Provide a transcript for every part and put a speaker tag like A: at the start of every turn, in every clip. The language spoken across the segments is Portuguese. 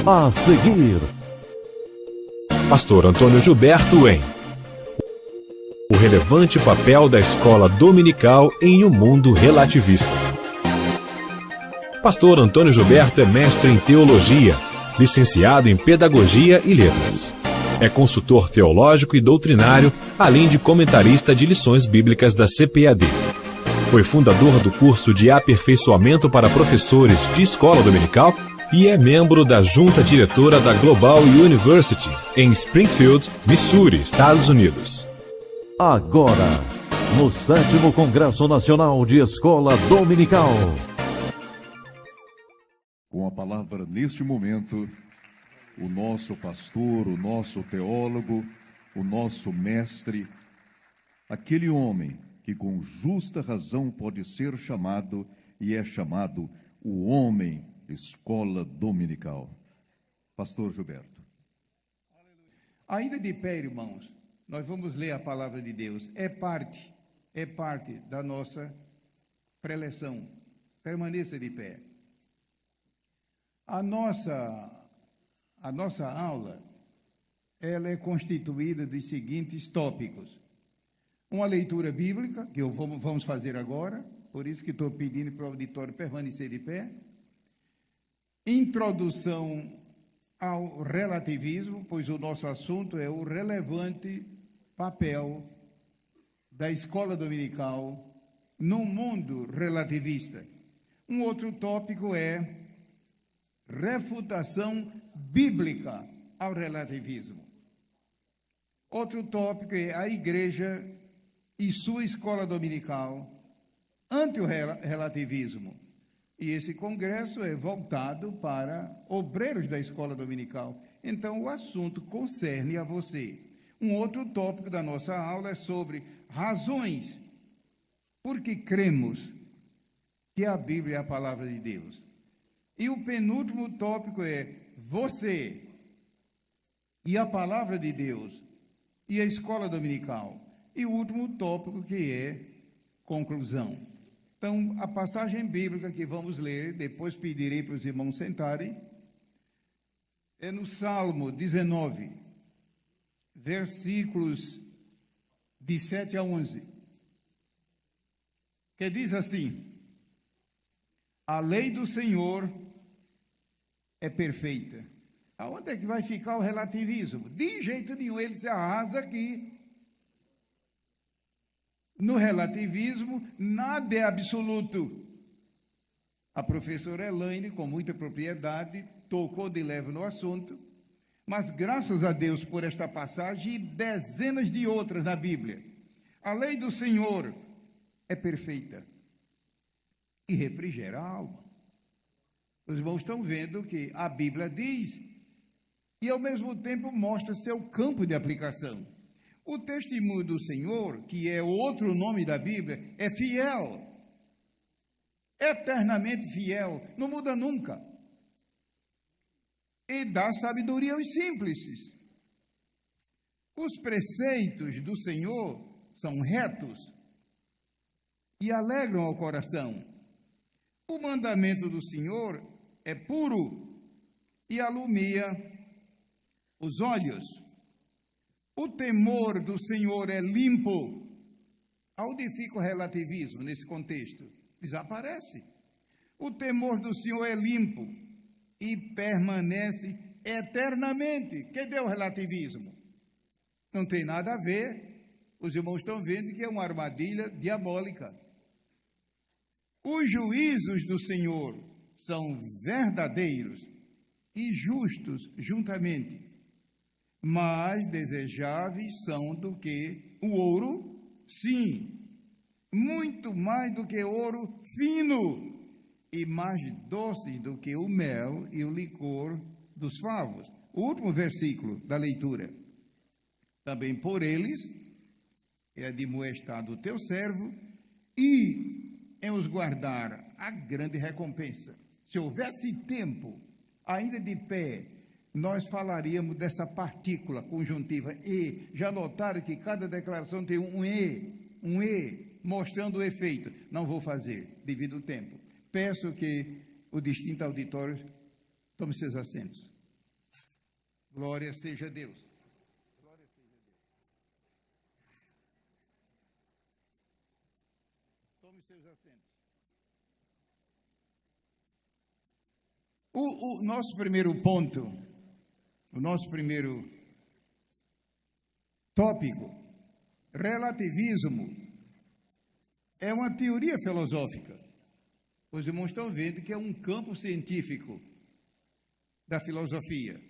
A: A seguir,
B: Pastor Antônio Gilberto em O relevante papel da escola dominical em um mundo relativista. Pastor Antônio Gilberto é mestre em teologia, licenciado em pedagogia e letras. É consultor teológico e doutrinário, além de comentarista de lições bíblicas da CPAD. Foi fundador do curso de aperfeiçoamento para professores de escola dominical e é membro da junta diretora da Global University, em Springfield, Missouri, Estados Unidos.
A: agora, no 7º Congresso Nacional de Escola Dominical.
C: Com a palavra neste momento, o nosso pastor, o nosso teólogo, o nosso mestre, aquele homem que com justa razão pode ser chamado e é chamado o homem escola dominical. Pastor Gilberto.
D: Ainda de pé, irmãos, nós vamos ler a palavra de Deus. É parte da nossa preleção. Permaneça de pé. A nossa aula, ela é constituída dos seguintes tópicos. Uma leitura bíblica, que vamos fazer agora, por isso que estou pedindo para o auditório permanecer de pé. Introdução ao relativismo, pois o nosso assunto é o relevante papel da escola dominical no mundo relativista. Um outro tópico é refutação bíblica ao relativismo. Outro tópico é a igreja e sua escola dominical ante o relativismo. E esse congresso é voltado para obreiros da escola dominical. Então, o assunto concerne a você. Um outro tópico da nossa aula é sobre razões por que cremos que a Bíblia é a palavra de Deus. E o penúltimo tópico é você e a palavra de Deus e a escola dominical. E o último tópico que é conclusão. Então, a passagem bíblica que vamos ler, depois pedirei para os irmãos sentarem, é no Salmo 19, versículos de 7 a 11, que diz assim: a lei do Senhor é perfeita. Aonde é que vai ficar o relativismo? De jeito nenhum, ele se arrasa aqui. No relativismo, nada é absoluto. A professora Elaine, com muita propriedade, tocou de leve no assunto, mas graças a Deus por esta passagem e dezenas de outras na Bíblia, a lei do Senhor é perfeita e refrigera a alma. Os irmãos estão vendo que a Bíblia diz e ao mesmo tempo mostra seu campo de aplicação. O testemunho do Senhor, que é outro nome da Bíblia, é fiel, eternamente fiel, não muda nunca. E dá sabedoria aos simples. Os preceitos do Senhor são retos e alegram ao coração. O mandamento do Senhor é puro e alumia os olhos. O temor do Senhor é limpo. Aonde fica o relativismo nesse contexto? Desaparece. O temor do Senhor é limpo e permanece eternamente. Cadê o relativismo? Não tem nada a ver. Os irmãos estão vendo que é uma armadilha diabólica. Os juízos do Senhor são verdadeiros e justos juntamente, mais desejáveis são do que o ouro, sim, muito mais do que ouro fino, e mais doces do que o mel e o licor dos favos. O último versículo da leitura. Também por eles é admoestado o teu servo, e em os guardar a grande recompensa. Se houvesse tempo, ainda de pé, nós falaríamos dessa partícula conjuntiva e. Já notaram que cada declaração tem um e, mostrando o efeito. Não vou fazer, devido ao tempo. Peço que o distinto auditório tome seus assentos. Glória seja a Deus. Tome seus assentos. O nosso primeiro ponto, o nosso primeiro tópico, relativismo, é uma teoria filosófica. Os irmãos estão vendo que é um campo científico da filosofia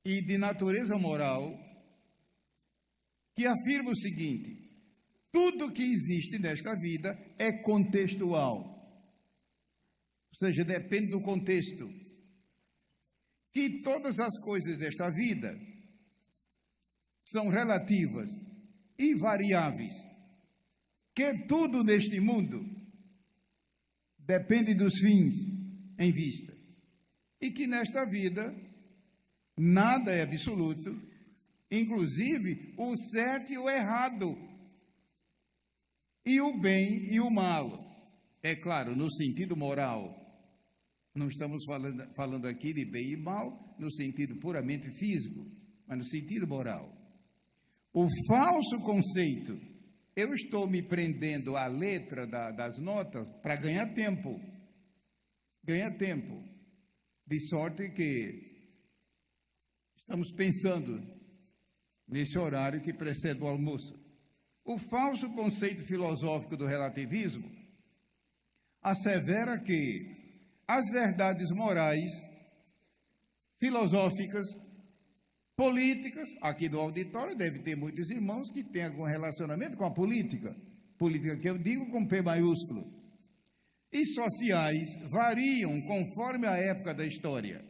D: e de natureza moral, que afirma o seguinte: tudo que existe nesta vida é contextual, ou seja, depende do contexto. Que todas as coisas desta vida são relativas e variáveis, que tudo neste mundo depende dos fins em vista, e que nesta vida nada é absoluto, inclusive o certo e o errado, e o bem e o mal. É claro, no sentido moral. Não estamos falando aqui de bem e mal no sentido puramente físico, mas no sentido moral. O falso conceito, eu estou me prendendo à letra das notas para ganhar tempo. Ganhar tempo. De sorte que estamos pensando nesse horário que precede o almoço. O falso conceito filosófico do relativismo assevera que as verdades morais, filosóficas, políticas, aqui do auditório deve ter muitos irmãos que têm algum relacionamento com a política, política que eu digo com P maiúsculo, e sociais variam conforme a época da história,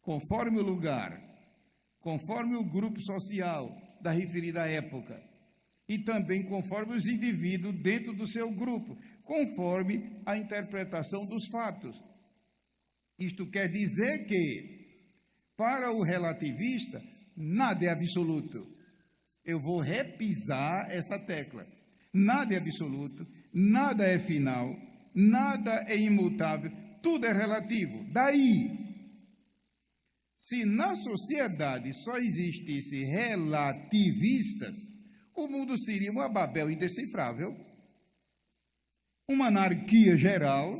D: conforme o lugar, conforme o grupo social da referida época, e também conforme os indivíduos dentro do seu grupo, conforme a interpretação dos fatos. Isto quer dizer que, para o relativista, nada é absoluto. Eu vou repisar essa tecla. Nada é absoluto, nada é final, nada é imutável, tudo é relativo. Daí, se na sociedade só existissem relativistas, o mundo seria uma Babel indecifrável, uma anarquia geral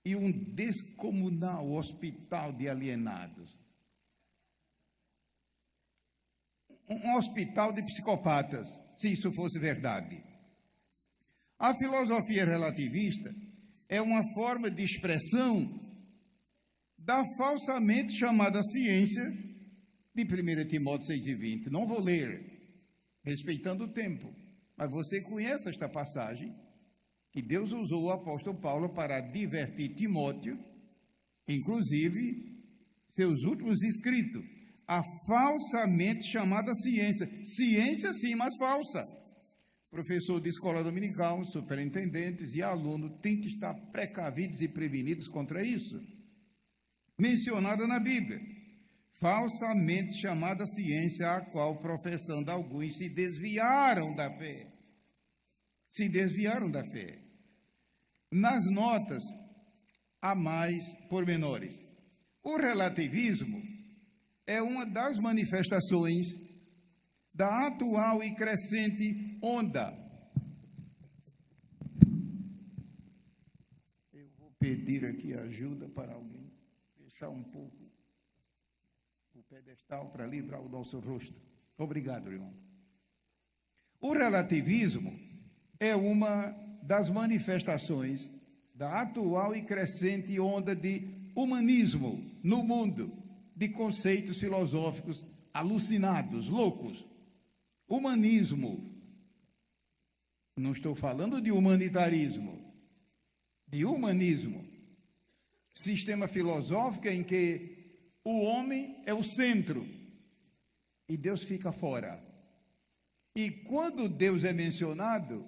D: e um descomunal hospital de alienados. Um hospital de psicopatas, se isso fosse verdade. A filosofia relativista é uma forma de expressão da falsamente chamada ciência de 1 Timóteo 6,20. Não vou ler, respeitando o tempo, mas você conhece esta passagem, que Deus usou o apóstolo Paulo para advertir Timóteo, inclusive seus últimos escritos, a falsamente chamada ciência. Ciência sim, mas falsa. Professor de escola dominical, superintendentes e alunos têm que estar precavidos e prevenidos contra isso. Mencionada na Bíblia, falsamente chamada ciência, a qual, professando alguns, se desviaram da fé. Se desviaram da fé. Nas notas, há mais pormenores. O relativismo é uma das manifestações da atual e crescente onda. Eu vou pedir aqui ajuda para alguém deixar um pouco o pedestal para livrar o nosso rosto. Obrigado, irmão. O relativismo é uma das manifestações da atual e crescente onda de humanismo no mundo, de conceitos filosóficos alucinados, loucos. Humanismo. Não estou falando de humanitarismo, de humanismo. Sistema filosófico em que o homem é o centro e Deus fica fora. E quando Deus é mencionado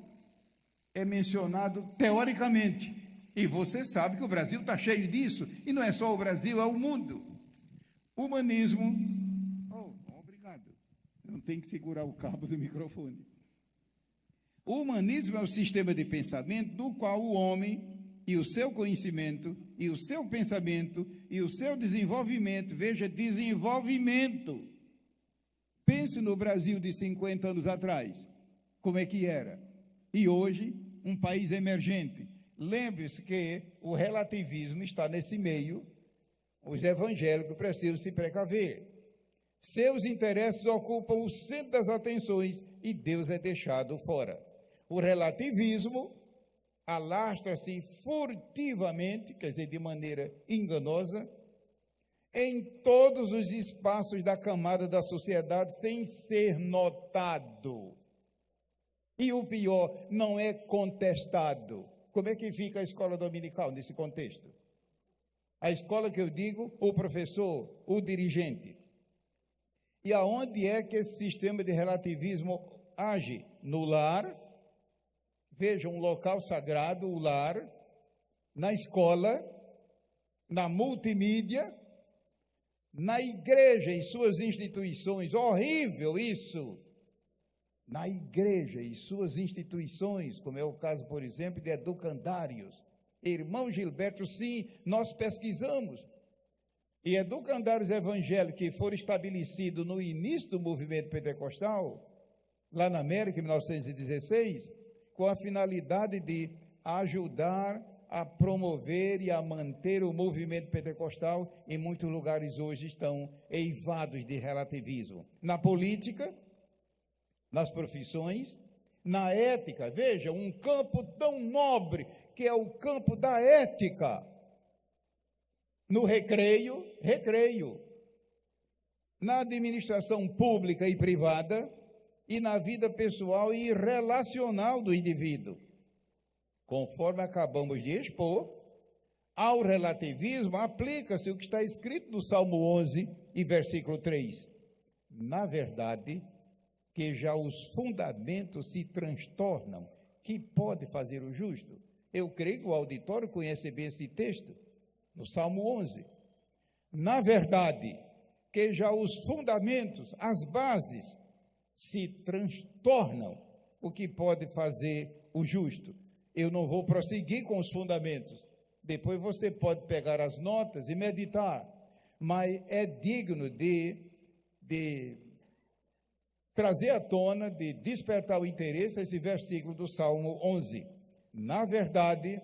D: teoricamente. E você sabe que o Brasil está cheio disso. E não é só o Brasil, é o mundo. Humanismo. Obrigado. Não tem que segurar o cabo do microfone. O humanismo é o sistema de pensamento do qual o homem e o seu conhecimento, e o seu pensamento, e o seu desenvolvimento. Veja, desenvolvimento. Pense no Brasil de 50 anos atrás, como é que era. E hoje, um país emergente. Lembre-se que o relativismo está nesse meio. Os evangélicos precisam se precaver. Seus interesses ocupam o centro das atenções e Deus é deixado fora. O relativismo alastra-se furtivamente, quer dizer, de maneira enganosa, em todos os espaços da camada da sociedade, sem ser notado. E o pior, não é contestado. Como é que fica a escola dominical nesse contexto? A escola que eu digo, o professor, o dirigente. E aonde é que esse sistema de relativismo age? No lar. Veja, um local sagrado, o lar, na escola, na multimídia, na igreja e suas instituições. Horrível isso! Na igreja e suas instituições, como é o caso, por exemplo, de educandários. Irmão Gilberto, sim, nós pesquisamos. E educandários evangélicos que foram estabelecidos no início do movimento pentecostal, lá na América, em 1916, com a finalidade de ajudar a promover e a manter o movimento pentecostal, em muitos lugares hoje estão eivados de relativismo. Na política, nas profissões, na ética, veja, um campo tão nobre que é o campo da ética. No recreio, na administração pública e privada, e na vida pessoal e relacional do indivíduo. Conforme acabamos de expor, ao relativismo aplica-se o que está escrito no Salmo 11 e versículo 3. Na verdade, que já os fundamentos se transtornam, que pode fazer o justo? Eu creio que o auditório conhece bem esse texto, no Salmo 11. Na verdade, que já os fundamentos, as bases, se transtornam, o que pode fazer o justo? Eu não vou prosseguir com os fundamentos. Depois você pode pegar as notas e meditar. Mas é digno de trazer à tona, de despertar o interesse, esse versículo do Salmo 11. Na verdade,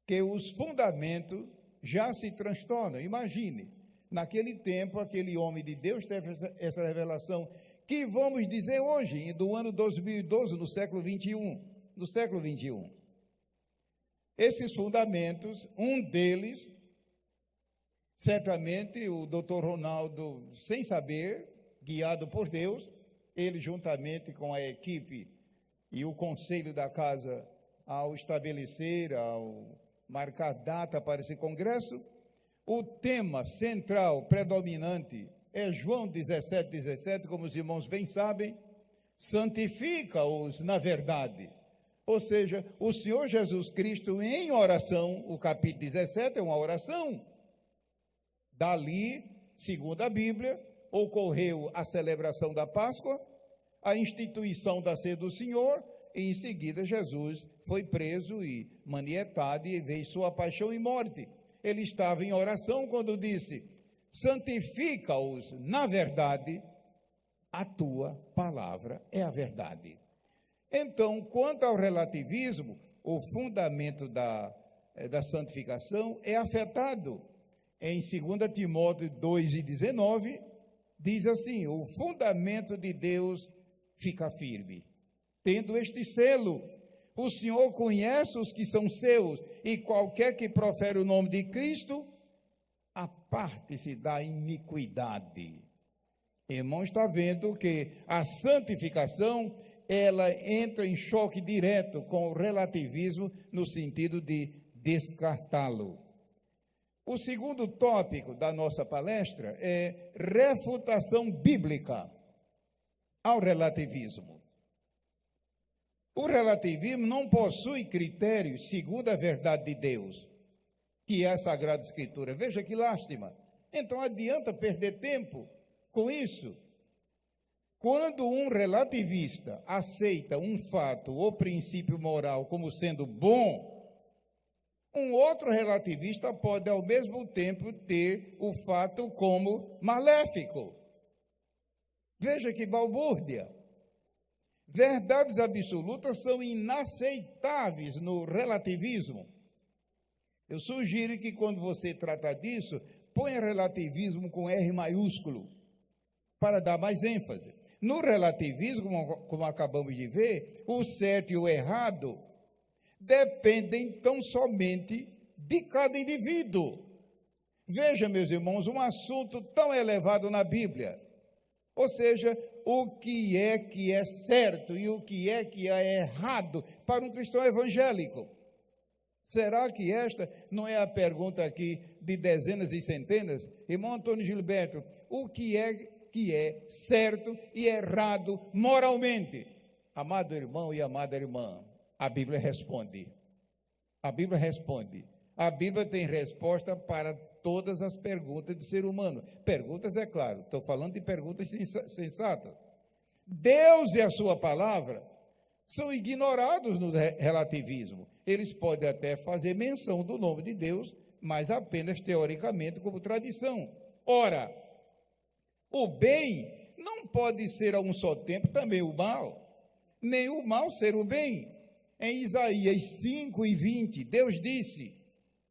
D: que os fundamentos já se transtornam. Imagine, naquele tempo, aquele homem de Deus teve essa revelação, que vamos dizer hoje, do ano 2012, no século 21. No século 21. Esses fundamentos, um deles, certamente o doutor Ronaldo, sem saber, guiado por Deus, ele juntamente com a equipe e o conselho da casa, ao estabelecer, ao marcar data para esse congresso, o tema central, predominante, é João 17, como os irmãos bem sabem, santifica-os na verdade. Ou seja, o Senhor Jesus Cristo em oração, o capítulo 17 é uma oração. Dali, segundo a Bíblia, ocorreu a celebração da Páscoa, a instituição da ceia do Senhor, e em seguida Jesus foi preso e manietado e veio sua paixão e morte. Ele estava em oração quando disse: santifica-os na verdade, a tua palavra é a verdade. Então, quanto ao relativismo, o fundamento da santificação é afetado. Em 2 Timóteo 2,19, diz assim: o fundamento de Deus fica firme, tendo este selo: o Senhor conhece os que são seus, e qualquer que profere o nome de Cristo, aparte-se da iniquidade. Irmão, está vendo que a santificação, ela entra em choque direto com o relativismo, no sentido de descartá-lo. O segundo tópico da nossa palestra é refutação bíblica ao relativismo. O relativismo não possui critérios segundo a verdade de Deus, que é a Sagrada Escritura. Veja que lástima. Então adianta perder tempo com isso. Quando um relativista aceita um fato ou princípio moral como sendo bom, Um outro relativista pode, ao mesmo tempo, ter o fato como maléfico. Veja que balbúrdia. Verdades absolutas são inaceitáveis no relativismo. Eu sugiro que, quando você trata disso, ponha relativismo com R maiúsculo, para dar mais ênfase. No relativismo, como acabamos de ver, o certo e o errado dependem tão somente de cada indivíduo. Veja, meus irmãos, um assunto tão elevado na Bíblia. Ou seja, o que é certo e o que é errado para um cristão evangélico. Será que esta não é a pergunta aqui de dezenas e centenas? Irmão Antônio Gilberto, o que é certo e errado moralmente? Amado irmão e amada irmã, a Bíblia responde. A Bíblia responde. A Bíblia tem resposta para todas as perguntas do ser humano. Perguntas, é claro, estou falando de perguntas sensatas. Deus e a sua palavra são ignorados no relativismo. Eles podem até fazer menção do nome de Deus, mas apenas teoricamente, como tradição. Ora, o bem não pode ser a um só tempo também o mal, nem o mal ser o bem. Em Isaías 5:20, Deus disse,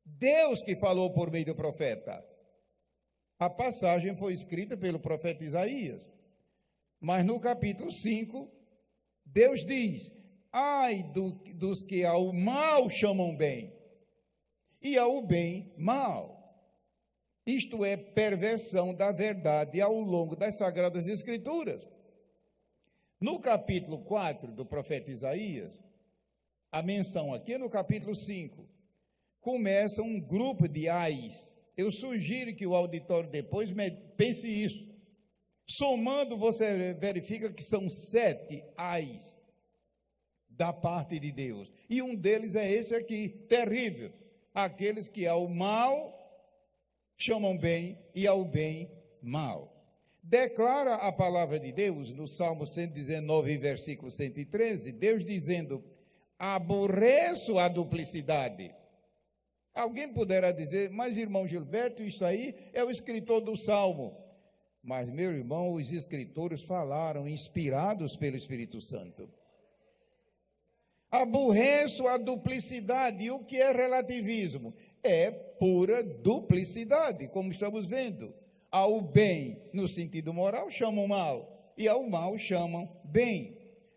D: Deus que falou por meio do profeta. A passagem foi escrita pelo profeta Isaías. Mas no capítulo 5, Deus diz, ai dos que ao mal chamam bem, e ao bem mal. Isto é perversão da verdade ao longo das Sagradas Escrituras. No capítulo 4 do profeta Isaías, a menção aqui no capítulo 5, começa um grupo de ais. Eu sugiro que o auditório depois pense isso. Somando, você verifica que são 7 ais da parte de Deus. E um deles é esse aqui, terrível. Aqueles que ao mal chamam bem e ao bem mal. Declara a palavra de Deus no Salmo 119, versículo 113, Deus dizendo, aborreço a duplicidade. Alguém poderá dizer, mas irmão Gilberto, isso aí é o escritor do Salmo. Mas, meu irmão, os escritores falaram, inspirados pelo Espírito Santo. Aborreço a duplicidade. E o que é relativismo? É pura duplicidade, como estamos vendo. Ao bem, no sentido moral, chamam mal, e ao mal chamam bem.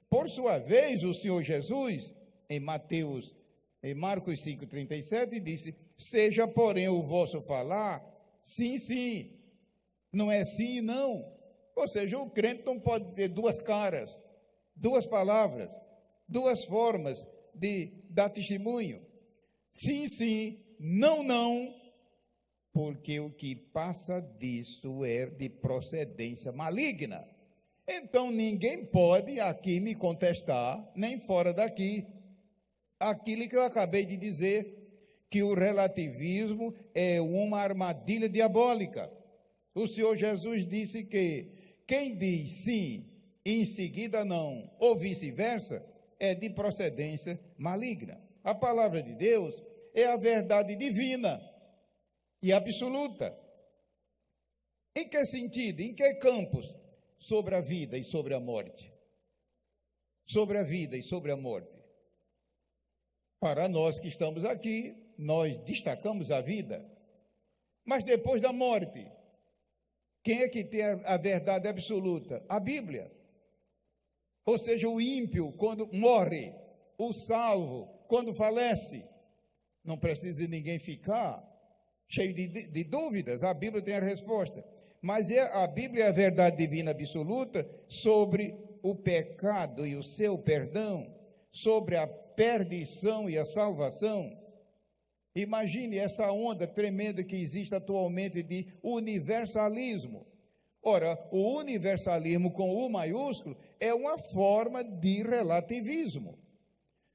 D: Por sua vez, o Senhor Jesus, em Marcos 5,37, disse, seja, porém, o vosso falar, sim, sim, não é sim e não. Ou seja, o crente não pode ter duas caras, duas palavras, duas formas de dar testemunho. Sim, sim, não, não, porque o que passa disso é de procedência maligna. Então, ninguém pode aqui me contestar, nem fora daqui, aquilo que eu acabei de dizer, que o relativismo é uma armadilha diabólica. O Senhor Jesus disse que quem diz sim e em seguida não, ou vice-versa, é de procedência maligna. A palavra de Deus é a verdade divina e absoluta. Em que sentido? Em que campos? Sobre a vida e sobre a morte. Sobre a vida e sobre a morte. Para nós que estamos aqui, nós destacamos a vida. Mas depois da morte, quem é que tem a verdade absoluta? A Bíblia. Ou seja, o ímpio, quando morre, o salvo, quando falece, não precisa ninguém ficar cheio de dúvidas, a Bíblia tem a resposta. Mas a Bíblia é a verdade divina absoluta sobre o pecado e o seu perdão, sobre a perdição e a salvação. Imagine essa onda tremenda que existe atualmente de universalismo. Ora, o universalismo com U maiúsculo é uma forma de relativismo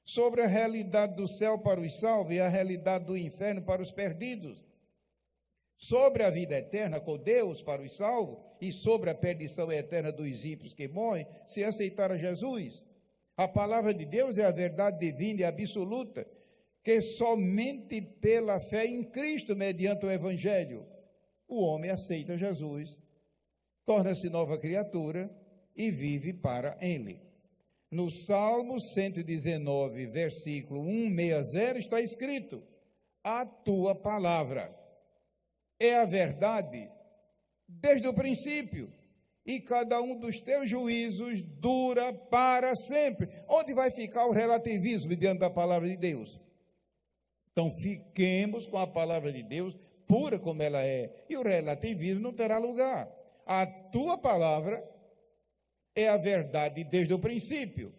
D: sobre a realidade do céu para os salvos e a realidade do inferno para os perdidos, sobre a vida eterna com Deus para os salvos e sobre a perdição eterna dos ímpios que morrem se aceitar a Jesus. A palavra de Deus é a verdade divina e absoluta que somente pela fé em Cristo, mediante o Evangelho, o homem aceita Jesus, torna-se nova criatura e vive para Ele. No Salmo 119, versículo 160, está escrito: a tua palavra é a verdade desde o princípio, e cada um dos teus juízos dura para sempre. Onde vai ficar o relativismo diante da palavra de Deus? Então, fiquemos com a palavra de Deus, pura como ela é, e o relativismo não terá lugar. A tua palavra é a verdade desde o princípio.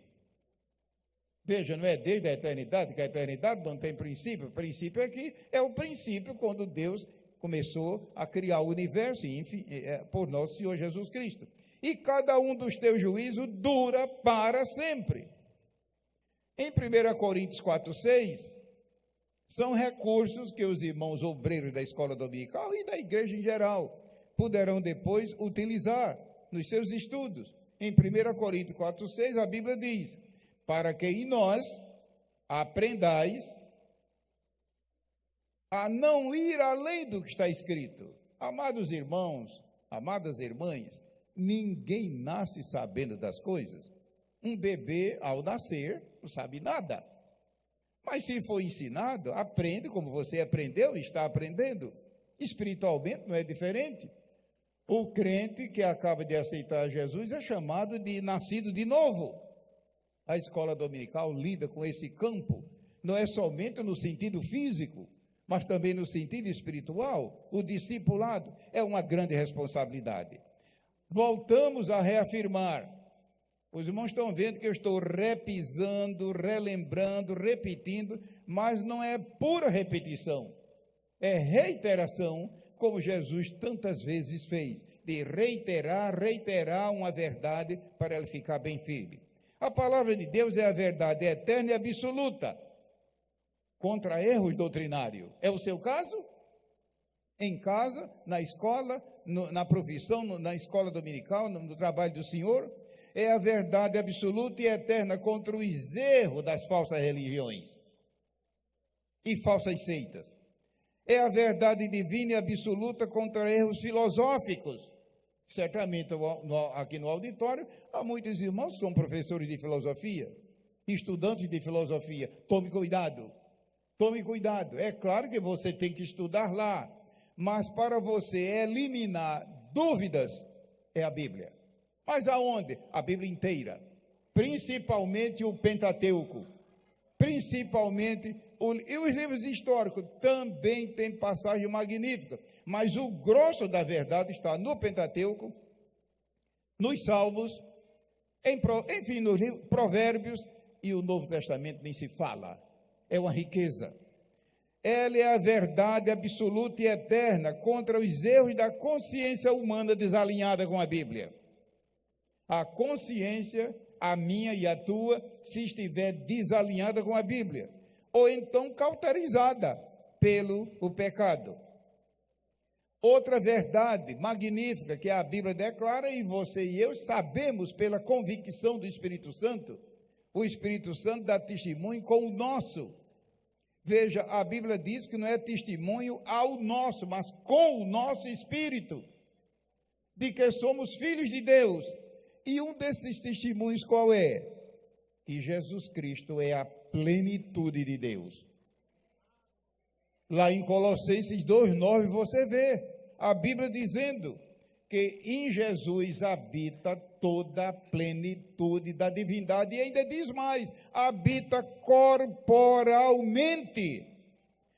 D: Veja, não é desde a eternidade, que a eternidade não tem princípio. O princípio aqui é o princípio quando Deus começou a criar o universo, enfim, por nosso Senhor Jesus Cristo. E cada um dos teus juízos dura para sempre. Em 1 Coríntios 4:6, são recursos que os irmãos obreiros da escola dominical e da igreja em geral poderão depois utilizar nos seus estudos. Em 1 Coríntios 4:6, a Bíblia diz: para que em nós aprendais a não ir além do que está escrito. Amados irmãos, amadas irmãs, ninguém nasce sabendo das coisas. Um bebê, ao nascer, não sabe nada. Mas se for ensinado, aprende como você aprendeu e está aprendendo. Espiritualmente não é diferente. O crente que acaba de aceitar Jesus é chamado de nascido de novo. A escola dominical lida com esse campo, não é somente no sentido físico, mas também no sentido espiritual. O discipulado é uma grande responsabilidade. Voltamos a reafirmar. Os irmãos estão vendo que eu estou repisando, relembrando, repetindo, mas não é pura repetição, é reiteração, como Jesus tantas vezes fez, de reiterar uma verdade para ela ficar bem firme. A palavra de Deus é a verdade eterna e absoluta, contra erros doutrinários. É o seu caso? Em casa, na escola, na profissão, na escola dominical, no trabalho do Senhor? É a verdade absoluta e eterna contra os erros das falsas religiões e falsas seitas. É a verdade divina e absoluta contra erros filosóficos. Certamente, aqui no auditório, há muitos irmãos que são professores de filosofia, estudantes de filosofia. Tome cuidado. Tome cuidado. É claro que você tem que estudar lá, mas para você eliminar dúvidas, é a Bíblia. Mas aonde? A Bíblia inteira. Principalmente o Pentateuco. Principalmente, e os livros históricos também têm passagem magnífica, mas o grosso da verdade está no Pentateuco, nos Salmos, enfim, nos livros, Provérbios, e o Novo Testamento nem se fala. É uma riqueza. Ela é a verdade absoluta e eterna contra os erros da consciência humana desalinhada com a Bíblia. A consciência, a minha e a tua, se estiver desalinhada com a Bíblia, ou então cauterizada pelo pecado. Outra verdade magnífica que a Bíblia declara, e você e eu sabemos pela convicção do Espírito Santo, o Espírito Santo dá testemunho com o nosso. Veja, a Bíblia diz que não é testemunho ao nosso, mas com o nosso espírito, de que somos filhos de Deus. E um desses testemunhos qual é? Que Jesus Cristo é a plenitude de Deus. Lá em Colossenses 2:9 você vê a Bíblia dizendo que em Jesus habita toda a plenitude da divindade, e ainda diz mais, habita corporalmente.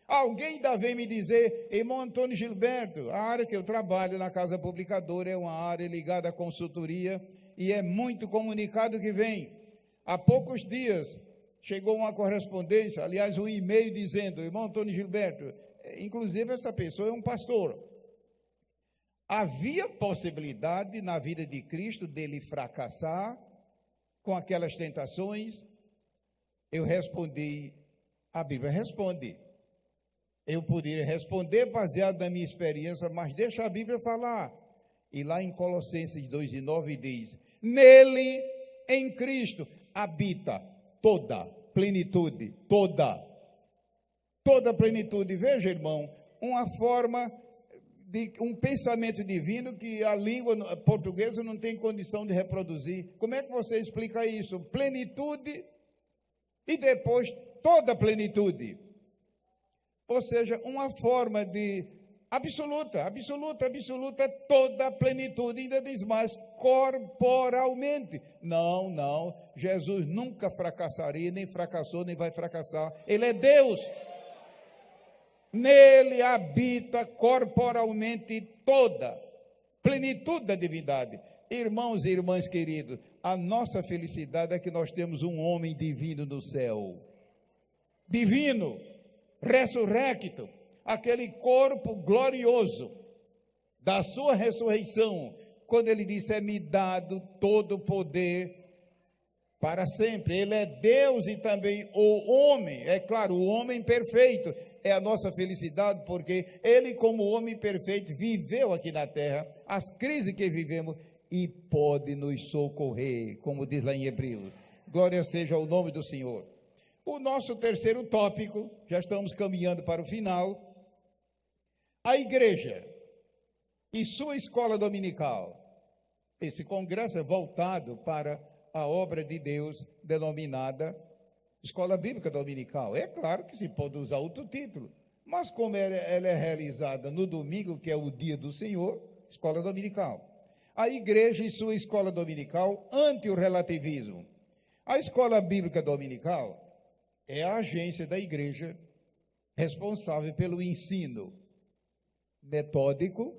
D: Alguém ainda vem me dizer, irmão Antônio Gilberto, a área que eu trabalho na Casa Publicadora é uma área ligada à consultoria, e é muito comunicado que vem. Há poucos dias chegou uma correspondência, aliás, um e-mail dizendo, irmão Antônio Gilberto, inclusive essa pessoa é um pastor. Havia possibilidade na vida de Cristo dele fracassar com aquelas tentações? Eu respondi, a Bíblia responde. Eu poderia responder baseado na minha experiência, mas deixa a Bíblia falar. E lá em Colossenses 2:9 diz, nele, em Cristo, habita toda plenitude, toda. toda a plenitude. Veja, irmão, uma forma de um pensamento divino que a língua portuguesa não tem condição de reproduzir. Como é que você explica isso? Plenitude e depois toda a plenitude. Ou seja, uma forma de absoluta, toda a plenitude, ainda diz mais, corporalmente. Não, Jesus nunca fracassaria, nem fracassou, nem vai fracassar. Ele é Deus. Nele habita corporalmente toda plenitude da divindade. Irmãos e irmãs queridos, a nossa felicidade é que nós temos um homem divino no céu. Divino, ressurrecto, aquele corpo glorioso da sua ressurreição, quando ele disse, é-me dado todo o poder para sempre. Ele é Deus e também o homem, é claro, o homem perfeito. É a nossa felicidade, porque ele, como homem perfeito, viveu aqui na terra as crises que vivemos e pode nos socorrer, como diz lá em Hebreus. Glória seja ao nome do Senhor. O nosso terceiro tópico, já estamos caminhando para o final, a igreja e sua escola dominical. Esse congresso é voltado para a obra de Deus denominada Escola Bíblica Dominical. É claro que se pode usar outro título, mas como ela é realizada no domingo, que é o dia do Senhor, Escola Dominical. A igreja e sua escola dominical ante o relativismo. A Escola Bíblica Dominical é a agência da igreja responsável pelo ensino metódico.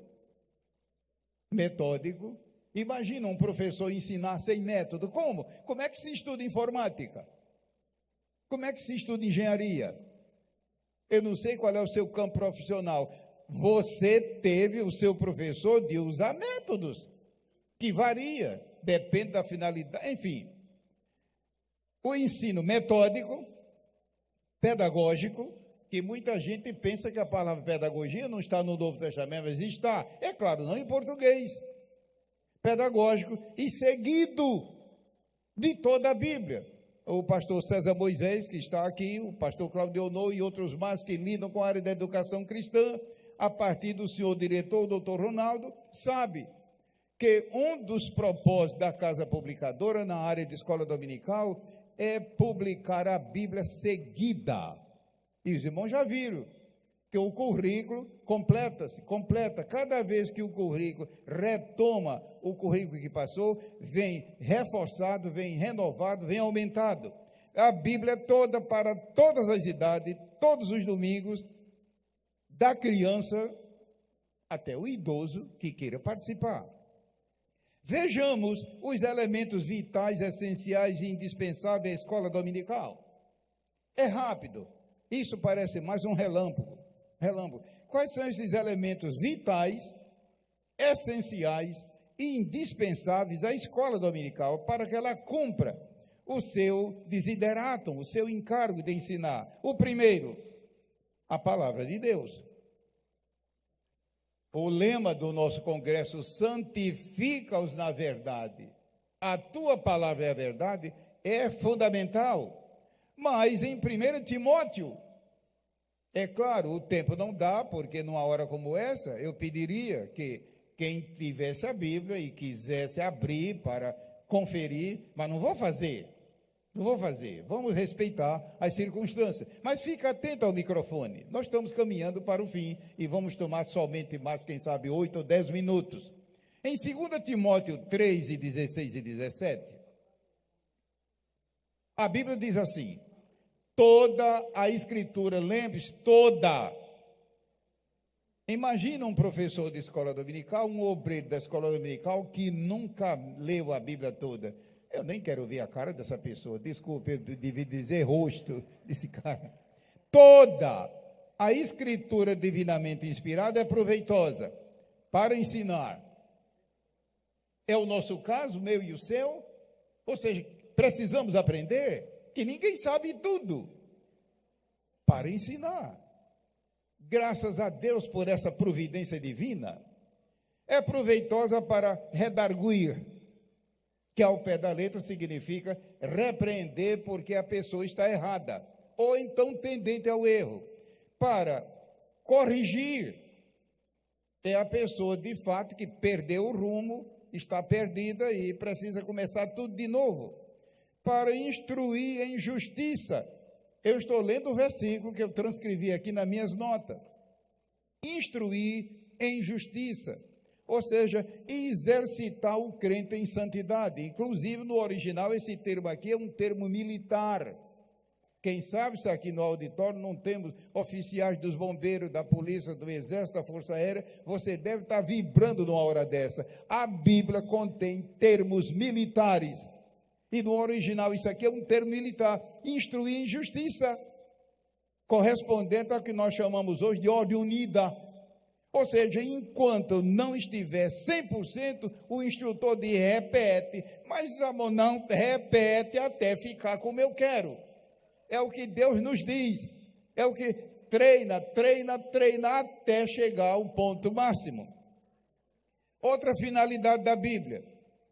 D: Imagina um professor ensinar sem método. Como? Como é que se estuda informática? Como é que se estuda engenharia? Eu não sei qual é o seu campo profissional. Você teve o seu professor de usar métodos, que varia, depende da finalidade, enfim. O ensino metódico, pedagógico, que muita gente pensa que a palavra pedagogia não está no Novo Testamento, mas está, é claro, não em português. Pedagógico e seguido de toda a Bíblia. O pastor César Moisés, que está aqui, o pastor Claudio Ono e outros mais que lidam com a área da educação cristã, a partir do senhor diretor, o doutor Ronaldo, sabe que um dos propósitos da Casa Publicadora na área de escola dominical é publicar a Bíblia seguida. E os irmãos já viram que o currículo completa. Cada vez que o currículo retoma o currículo que passou, vem reforçado, vem renovado, vem aumentado. A Bíblia toda para todas as idades, todos os domingos, da criança até o idoso que queira participar. Vejamos os elementos vitais, essenciais e indispensáveis da escola dominical. É rápido. Isso parece mais um relâmpago. Quais são esses elementos vitais, essenciais e indispensáveis à escola dominical para que ela cumpra o seu desideratum, o seu encargo de ensinar? O primeiro, a palavra de Deus. O lema do nosso congresso, santifica-os na verdade. A tua palavra é a verdade, é fundamental. Mas em 1 Timóteo, é claro, o tempo não dá, porque numa hora como essa, eu pediria que quem tivesse a Bíblia e quisesse abrir para conferir, mas não vou fazer, vamos respeitar as circunstâncias. Mas fica atento ao microfone, nós estamos caminhando para o fim e vamos tomar somente mais, quem sabe, 8 ou 10 minutos. Em 2 Timóteo 3, 16 e 17, a Bíblia diz assim: toda a Escritura, lembre-se, toda. Imagina um professor de escola dominical, um obreiro da escola dominical que nunca leu a Bíblia toda. Eu nem quero ver a cara dessa pessoa, desculpe, eu devia dizer rosto desse cara. Toda a Escritura divinamente inspirada é proveitosa para ensinar. É o nosso caso, meu e o seu? Ou seja, precisamos aprender, que ninguém sabe tudo, para ensinar. Graças a Deus por essa providência divina, é proveitosa para redarguir, que ao pé da letra significa repreender porque a pessoa está errada, ou então tendente ao erro, para corrigir. É a pessoa, de fato, que perdeu o rumo, está perdida e precisa começar tudo de novo. Para instruir em justiça. Eu estou lendo o versículo que eu transcrevi aqui nas minhas notas. Instruir em justiça. Ou seja, exercitar o crente em santidade. Inclusive, no original, esse termo aqui é um termo militar. Quem sabe se aqui no auditório não temos oficiais dos bombeiros, da polícia, do exército, da força aérea, você deve estar vibrando numa hora dessa. A Bíblia contém termos militares. E no original isso aqui é um termo militar. Instruir em justiça. Correspondente ao que nós chamamos hoje de ordem unida. Ou seja, enquanto não estiver 100%, o instrutor diz repete. Mas amor, não repete até ficar como eu quero. É o que Deus nos diz. É o que treina até chegar ao ponto máximo. Outra finalidade da Bíblia,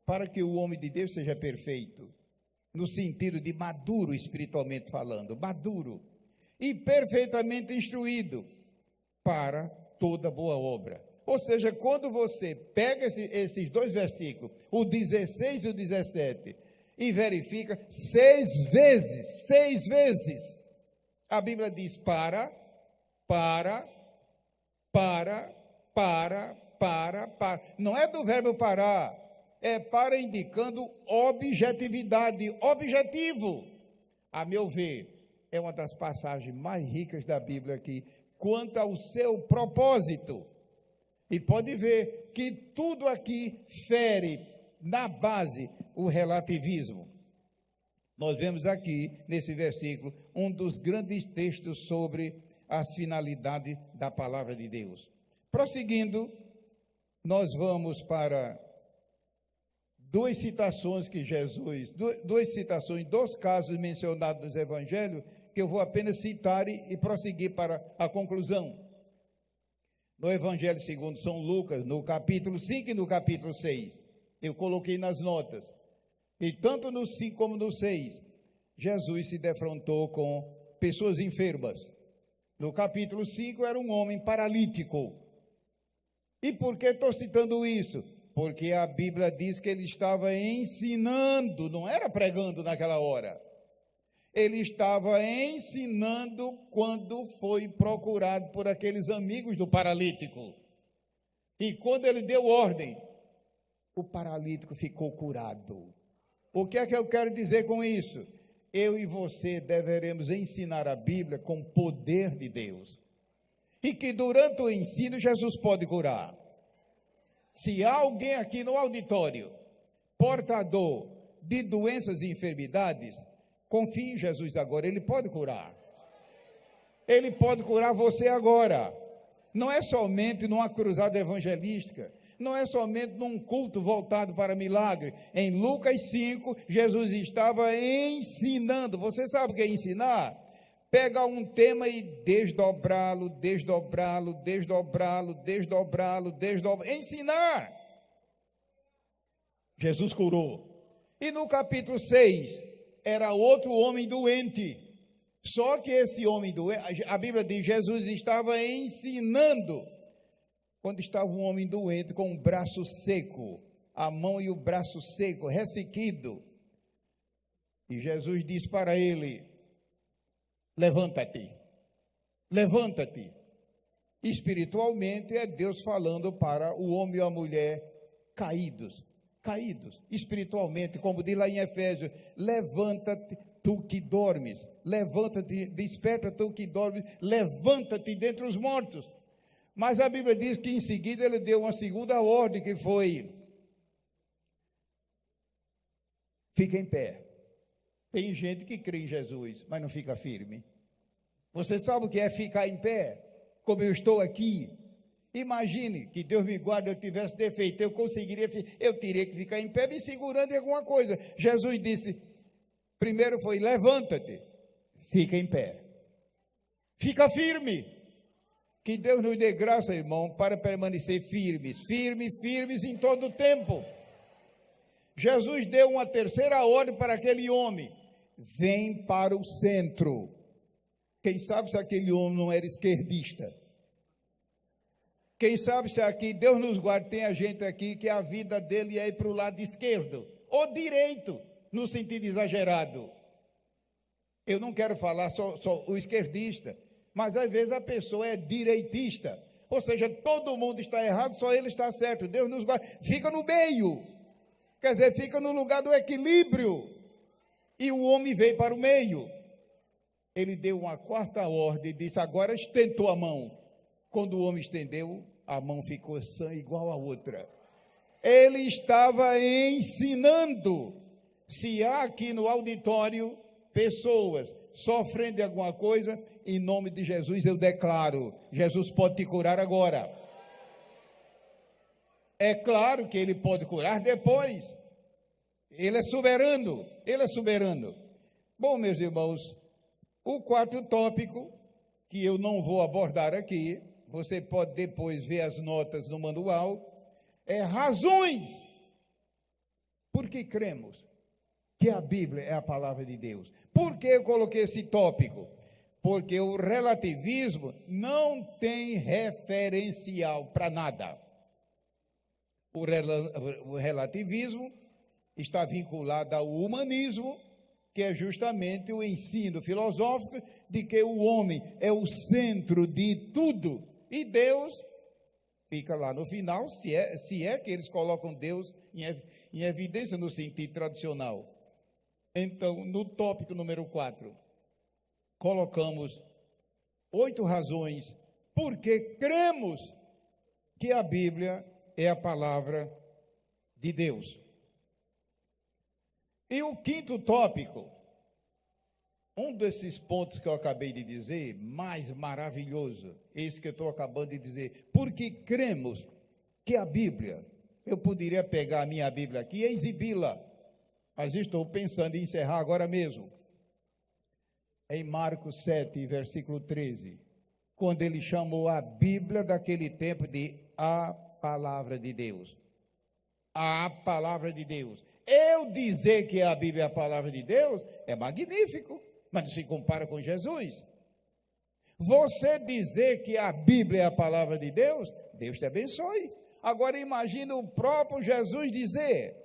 D: para que o homem de Deus seja perfeito, no sentido de maduro espiritualmente falando, maduro e perfeitamente instruído para toda boa obra. Ou seja, quando você pega esses dois versículos, o 16 e o 17, e verifica 6 vezes, a Bíblia diz para. Não é do verbo parar, é para indicando objetividade, objetivo. A meu ver, é uma das passagens mais ricas da Bíblia aqui, quanto ao seu propósito. E pode ver que tudo aqui fere na base o relativismo. Nós vemos aqui, nesse versículo, um dos grandes textos sobre as finalidades da palavra de Deus. Prosseguindo, nós vamos para duas citações que Jesus, dois casos mencionados nos evangelhos, que eu vou apenas citar e prosseguir para a conclusão. No Evangelho segundo São Lucas, no capítulo 5 e no capítulo 6, eu coloquei nas notas, e tanto no 5 como no 6, Jesus se defrontou com pessoas enfermas. No capítulo 5 era um homem paralítico. E por que estou citando isso? Porque a Bíblia diz que ele estava ensinando, não era pregando naquela hora. Ele estava ensinando quando foi procurado por aqueles amigos do paralítico. E quando ele deu ordem, o paralítico ficou curado. O que é que eu quero dizer com isso? Eu e você deveremos ensinar a Bíblia com o poder de Deus. E que durante o ensino Jesus pode curar. Se há alguém aqui no auditório portador de doenças e enfermidades, confie em Jesus agora, Ele pode curar. Ele pode curar você agora. Não é somente numa cruzada evangelística, não é somente num culto voltado para milagre. Em Lucas 5, Jesus estava ensinando. Você sabe o que é ensinar? Pegar um tema e desdobrá-lo. Ensinar. Jesus curou. E no capítulo 6, era outro homem doente. Só que esse homem doente, a Bíblia diz, Jesus estava ensinando. Quando estava um homem doente com o braço seco, a mão e o braço seco, ressequido. E Jesus disse para ele, levanta-te. Espiritualmente é Deus falando para o homem e a mulher caídos, espiritualmente, como diz lá em Efésios, levanta-te tu que dormes, levanta-te, desperta tu que dormes, levanta-te dentre os mortos. Mas a Bíblia diz que em seguida ele deu uma segunda ordem, que foi, fica em pé. Tem gente que crê em Jesus, mas não fica firme. Você sabe o que é ficar em pé? Como eu estou aqui. Imagine que Deus me guarde, eu tivesse defeito, eu teria que ficar em pé me segurando em alguma coisa. Jesus disse, primeiro foi, levanta-te, fica em pé. Fica firme. Que Deus nos dê graça, irmão, para permanecer firmes em todo o tempo. Jesus deu uma terceira ordem para aquele homem. Vem para o centro. Quem sabe se aquele homem não era esquerdista? Quem sabe se aqui, Deus nos guarde, tem a gente aqui que a vida dele ia ir para o lado esquerdo ou direito, no sentido exagerado. Eu não quero falar só o esquerdista, mas às vezes a pessoa é direitista, ou seja, todo mundo está errado, só ele está certo. Deus nos guarde, fica no meio, quer dizer, fica no lugar do equilíbrio, e o homem veio para o meio. Ele deu uma quarta ordem e disse: agora estentou a mão. Quando o homem estendeu, a mão ficou sã igual a outra. Ele estava ensinando. Se há aqui no auditório pessoas sofrendo de alguma coisa, em nome de Jesus eu declaro: Jesus pode te curar agora. É claro que ele pode curar depois. Ele é soberano, ele é soberano. Bom, meus irmãos, o quarto tópico, que eu não vou abordar aqui, você pode depois ver as notas no manual, é razões por que cremos que a Bíblia é a palavra de Deus. Por que eu coloquei esse tópico? Porque o relativismo não tem referencial para nada. O relativismo está vinculado ao humanismo, que é justamente o ensino filosófico de que o homem é o centro de tudo, e Deus fica lá no final, se é que eles colocam Deus em evidência no sentido tradicional. Então, no tópico número 4, colocamos 8 razões por que cremos que a Bíblia é a palavra de Deus. E o quinto tópico, um desses pontos que eu acabei de dizer, mais maravilhoso, esse que eu estou acabando de dizer, porque cremos que a Bíblia, eu poderia pegar a minha Bíblia aqui e exibi-la, mas estou pensando em encerrar agora mesmo. Em Marcos 7, versículo 13, quando ele chamou a Bíblia daquele tempo de a palavra de Deus. A palavra de Deus. Eu dizer que a Bíblia é a palavra de Deus é magnífico, mas não se compara com Jesus. Você dizer que a Bíblia é a palavra de Deus, Deus te abençoe. Agora imagine o próprio Jesus dizer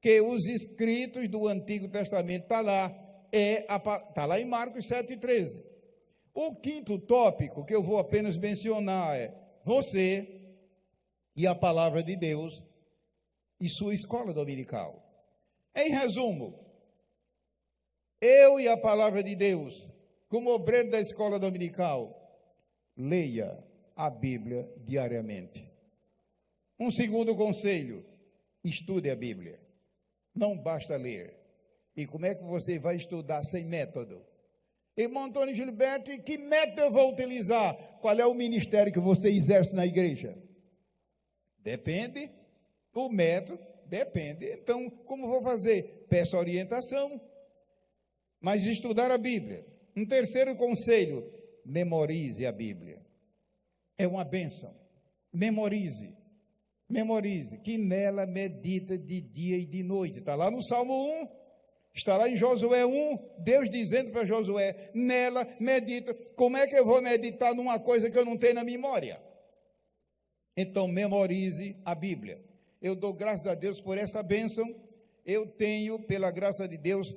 D: que os escritos do Antigo Testamento está lá em Marcos 7,13. O quinto tópico que eu vou apenas mencionar é você e a palavra de Deus e sua escola dominical. Em resumo, eu e a palavra de Deus, como obreiro da escola dominical, leia a Bíblia diariamente. Um segundo conselho: estude a Bíblia. Não basta ler. E como é que você vai estudar sem método? Irmão Antônio Gilberto, que método eu vou utilizar? Qual é o ministério que você exerce na igreja? Depende. O método depende. Então, como vou fazer? Peço orientação. Mas estudar a Bíblia. Um terceiro conselho: memorize a Bíblia. É uma bênção. Memorize. Memorize, que nela medita de dia e de noite. Está lá no Salmo 1, está lá em Josué 1, Deus dizendo para Josué, nela medita. Como é que eu vou meditar numa coisa que eu não tenho na memória? Então, memorize a Bíblia. Eu dou graças a Deus por essa bênção. Eu tenho, pela graça de Deus,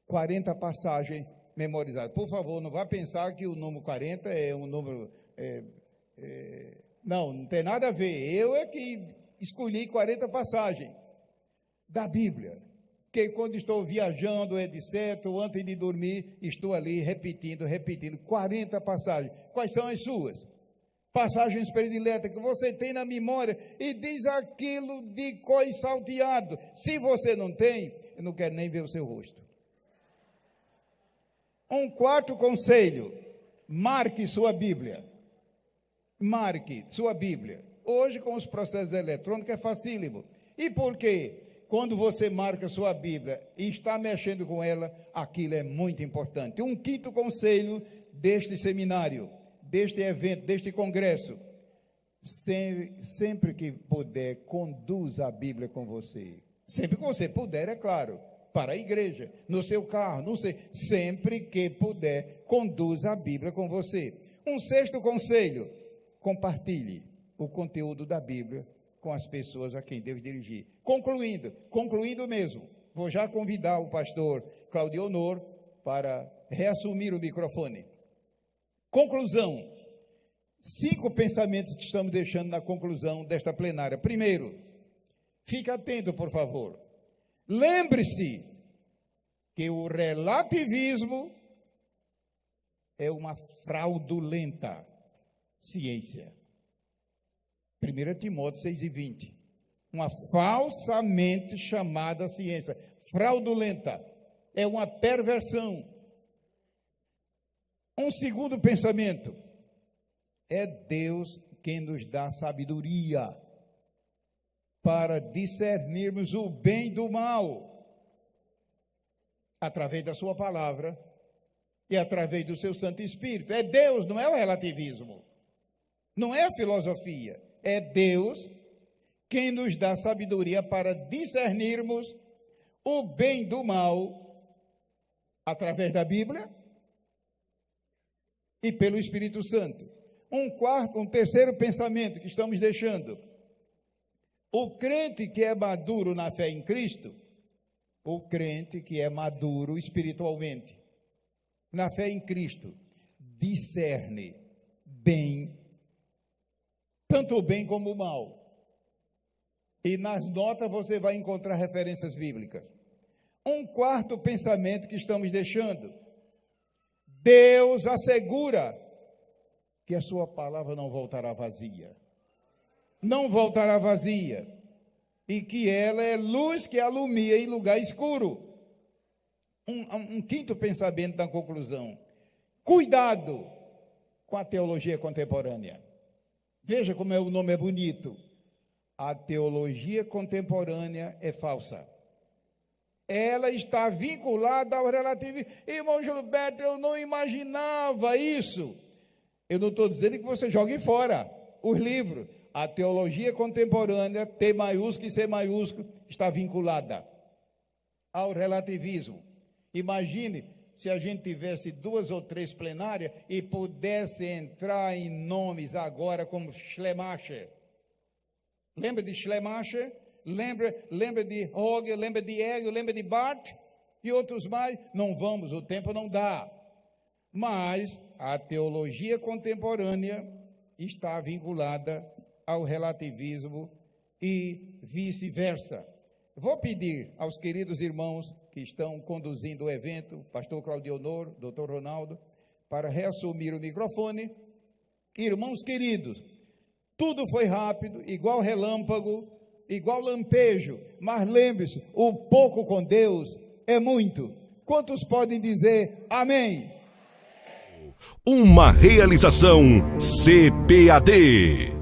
D: 40 passagens memorizadas. Por favor, não vá pensar que o número 40 é um número... Não tem nada a ver. Eu é que escolhi 40 passagens da Bíblia, que quando estou viajando, etc., ou antes de dormir, estou ali repetindo 40 passagens. Quais são as suas? Passagens prediletas que você tem na memória e diz aquilo de cor e salteado. Se você não tem, eu não quero nem ver o seu rosto. Um quarto conselho: marque sua Bíblia. Marque sua Bíblia. Hoje, com os processos eletrônicos, é facílimo. E por quê? Quando você marca sua Bíblia e está mexendo com ela, aquilo é muito importante. Um quinto conselho deste seminário, deste evento, deste congresso: sempre que puder, conduza a Bíblia com você. Sempre que você puder, é claro. para a igreja, no seu carro, não sei, sempre que puder, conduza a Bíblia com você. Um sexto conselho: compartilhe o conteúdo da Bíblia com as pessoas a quem Deus dirigir. Concluindo mesmo, vou já convidar o pastor Claudio Honor para reassumir o microfone. Conclusão: 5 pensamentos que estamos deixando na conclusão desta plenária. Primeiro, fique atento, por favor. Lembre-se que o relativismo é uma fraudulenta ciência. 1 Timóteo 6:20. Uma falsamente chamada ciência. Fraudulenta. É uma perversão. Um segundo pensamento: é Deus quem nos dá sabedoria para discernirmos o bem do mal, através da sua palavra e através do seu Santo Espírito. É Deus, não é o relativismo, não é a filosofia, é Deus quem nos dá sabedoria para discernirmos o bem do mal, através da Bíblia e pelo Espírito Santo. Um terceiro pensamento que estamos deixando: o crente que é maduro na fé em Cristo, o crente que é maduro espiritualmente, na fé em Cristo, discerne bem, tanto o bem como o mal. E nas notas você vai encontrar referências bíblicas. Um quarto pensamento que estamos deixando: Deus assegura que a sua palavra não voltará vazia. Não voltará vazia. E que ela é luz que alumia em lugar escuro. Um quinto pensamento da conclusão: cuidado com a teologia contemporânea. Veja como o nome é bonito. A teologia contemporânea é falsa. Ela está vinculada ao relativismo. Irmão Gilberto, eu não imaginava isso. Eu não estou dizendo que você jogue fora os livros. A teologia contemporânea, T maiúsculo e C maiúsculo, está vinculada ao relativismo. Imagine se a gente tivesse 2 ou 3 plenárias e pudesse entrar em nomes agora como Schleiermacher. Lembra de Schleiermacher? Lembra de Hegel, lembra de Hegel, lembra de Barth e outros mais? Não vamos, o tempo não dá. Mas a teologia contemporânea está vinculada ao relativismo e vice-versa. Vou pedir aos queridos irmãos que estão conduzindo o evento, pastor Claudio Honor, doutor Ronaldo, para reassumir o microfone. Irmãos queridos, tudo foi rápido, igual relâmpago, igual lampejo, mas lembre-se, o pouco com Deus é muito. Quantos podem dizer amém?
E: Uma realização CPAD.